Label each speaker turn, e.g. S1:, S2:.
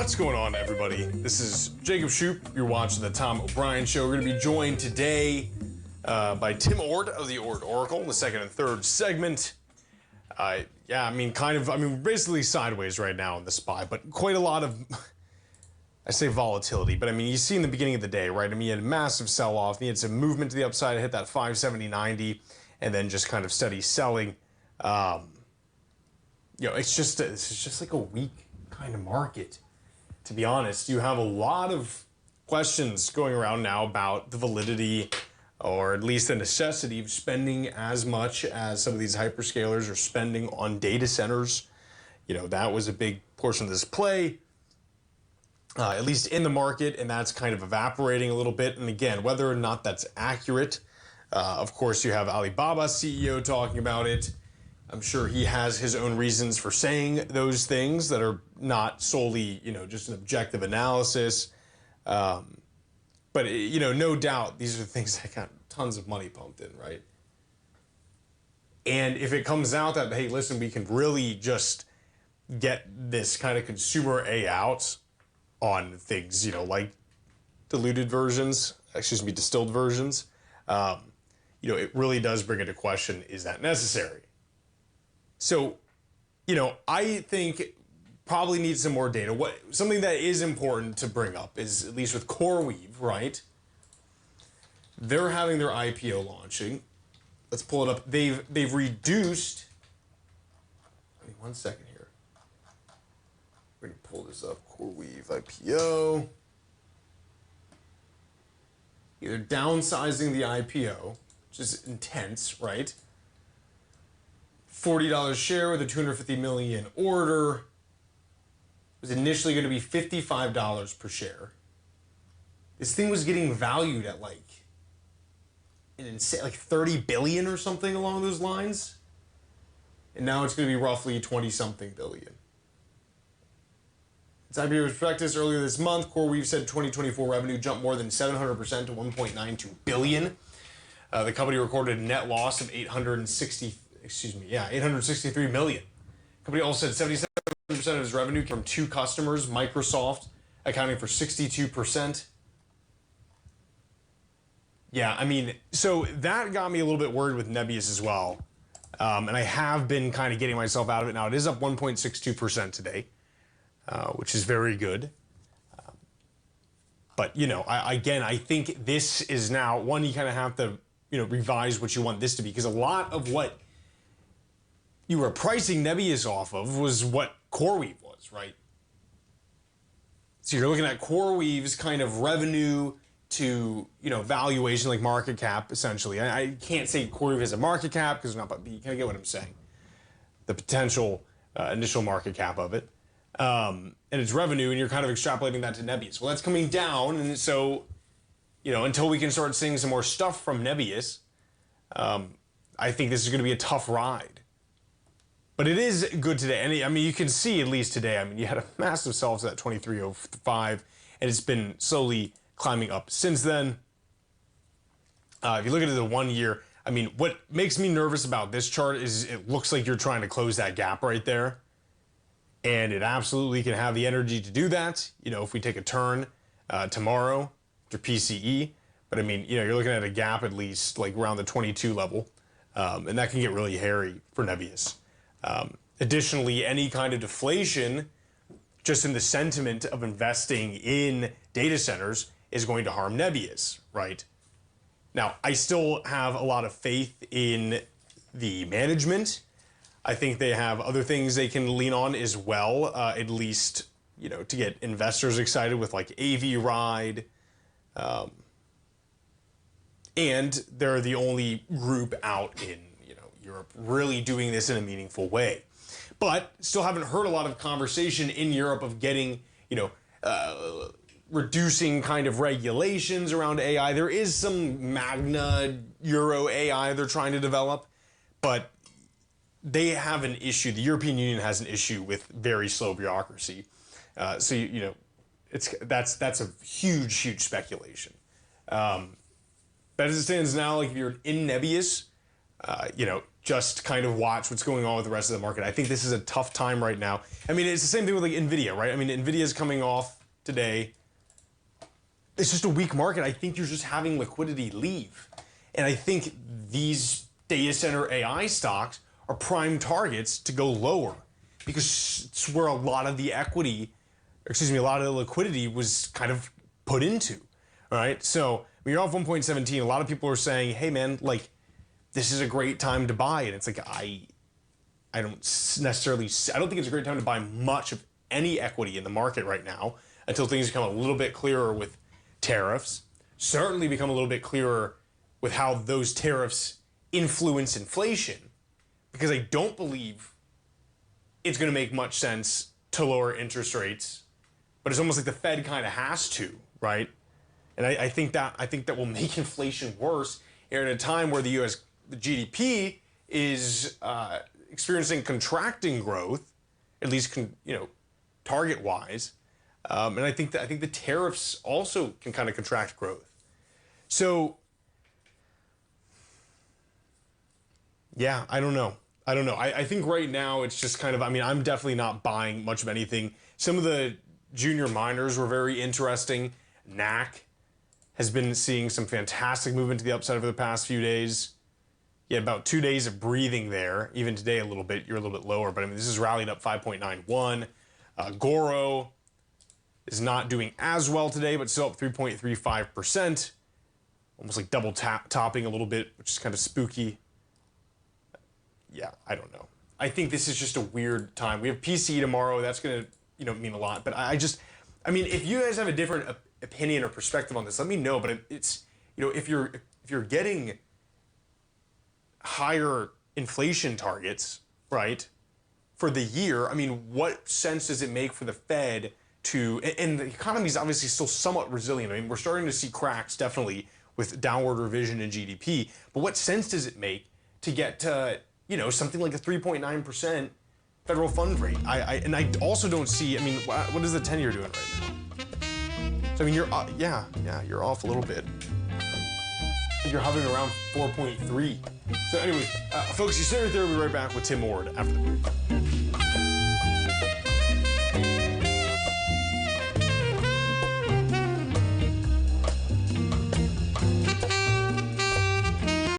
S1: What's going on, everybody? This is Jacob Shoup. You're watching the Tom O'Brien Show. We're going to be joined today by Tim Ord of the Ord Oracle in the second and third segment. Basically sideways right now in the SPY, but quite a lot of, I say volatility, but I mean, you see in the beginning of the day, right? I mean, you had a massive sell-off, you had some movement to the upside, hit that 570.90, and then just kind of steady selling. It's just like a weak kind of market. To be honest, you have a lot of questions going around now about the validity or at least the necessity of spending as much as some of these hyperscalers are spending on data centers. You know, that was a big portion of this play, at least in the market, and that's kind of evaporating a little bit. And again, whether or not that's accurate, of course, you have Alibaba's CEO talking about it. I'm sure he has his own reasons for saying those things that are not solely, just an objective analysis. But no doubt these are things that got tons of money pumped in, right? And if it comes out that, hey, listen, we can really just get this kind of consumer A out on things, like distilled versions, it really does bring into question, is that necessary? So, I think probably need some more data. Something that is important to bring up is, at least with CoreWeave, right? They're having their IPO launching. Let's pull it up. They've reduced. Give me 1 second here. We're gonna pull this up. CoreWeave IPO. They're downsizing the IPO, which is intense, right? $40 share with a $250 million order. It was initially going to be $55 per share. This thing was getting valued at like 30 billion or something along those lines. And now it's going to be roughly 20-something billion. Its IPO prospectus earlier this month, CoreWeave said 2024 revenue jumped more than 700% to 1.92 billion. The company recorded a net loss of 863 million. The company also said 77% of its revenue came from two customers, Microsoft accounting for 62%. Yeah, I mean, so that got me a little bit worried with Nebius as well. And I have been kind of getting myself out of it now. It is up 1.62% today, which is very good. But, I think this is now, one, you kind of have to, revise what you want this to be, because a lot of what you were pricing Nebius off of was what CoreWeave was, right? So you're looking at CoreWeave's kind of revenue to, valuation, like market cap, essentially. I can't say CoreWeave has a market cap because not, but you kind of get what I'm saying. The potential initial market cap of it. And its revenue, and you're kind of extrapolating that to Nebius. Well, that's coming down, and so, until we can start seeing some more stuff from Nebius, I think this is going to be a tough ride. But it is good today. And I mean, you can see at least today, I mean, you had a massive sell to that 2305, and it's been slowly climbing up since then. If you look at it the 1 year, I mean, what makes me nervous about this chart is it looks like you're trying to close that gap right there. And it absolutely can have the energy to do that, if we take a turn tomorrow after PCE. But I mean, you're looking at a gap at least like around the 22 level. And that can get really hairy for Nebius. Additionally, any kind of deflation just in the sentiment of investing in data centers is going to harm Nebius, right? Now, I still have a lot of faith in the management. I think they have other things they can lean on as well, at least, to get investors excited with like AV Ride. And they're the only group out in Europe really doing this in a meaningful way. But still haven't heard a lot of conversation in Europe of getting, reducing kind of regulations around AI. There is some Magna Euro AI they're trying to develop, but they have an issue. The European Union has an issue with very slow bureaucracy. That's a huge speculation. But as it stands now, like if you're in Nebius, just kind of watch what's going on with the rest of the market. I think this is a tough time right now. I mean, it's the same thing with like Nvidia, right? I mean, Nvidia's coming off today. It's just a weak market. I think you're just having liquidity leave. And I think these data center AI stocks are prime targets to go lower because it's where a lot of the a lot of the liquidity was kind of put into, right? So when you're off 1.17, a lot of people are saying, hey man, like, this is a great time to buy. And it's like, I don't think it's a great time to buy much of any equity in the market right now until things become a little bit clearer with tariffs, certainly become a little bit clearer with how those tariffs influence inflation, because I don't believe it's going to make much sense to lower interest rates, but it's almost like the Fed kind of has to, right? And I think that will make inflation worse at a time where the U.S. GDP is experiencing contracting growth, at least target-wise, and I think the tariffs also can kind of contract growth. So, yeah, I don't know. I think right now it's just kind of, I mean, I'm definitely not buying much of anything. Some of the junior miners were very interesting. NAC has been seeing some fantastic movement to the upside over the past few days. You had about 2 days of breathing there. Even today a little bit, you're a little bit lower, but I mean, this has rallied up 5.91. Goro is not doing as well today, but still up 3.35%. Almost like double topping a little bit, which is kind of spooky. Yeah, I don't know. I think this is just a weird time. We have PCE tomorrow. That's going to, mean a lot. But I mean, if you guys have a different opinion or perspective on this, let me know. But it's, if you're getting higher inflation targets, right, for the year, I mean, what sense does it make for the Fed to, and the economy is obviously still somewhat resilient. I mean, we're starting to see cracks, definitely, with downward revision in GDP. But what sense does it make to get to, something like a 3.9% federal fund rate? I also don't see, I mean, what is the 10-year doing right now? So, I mean, you're off a little bit. You're hovering around 4.3. So anyway, folks, you stay right there. We'll be right back with Tim Ward after the break.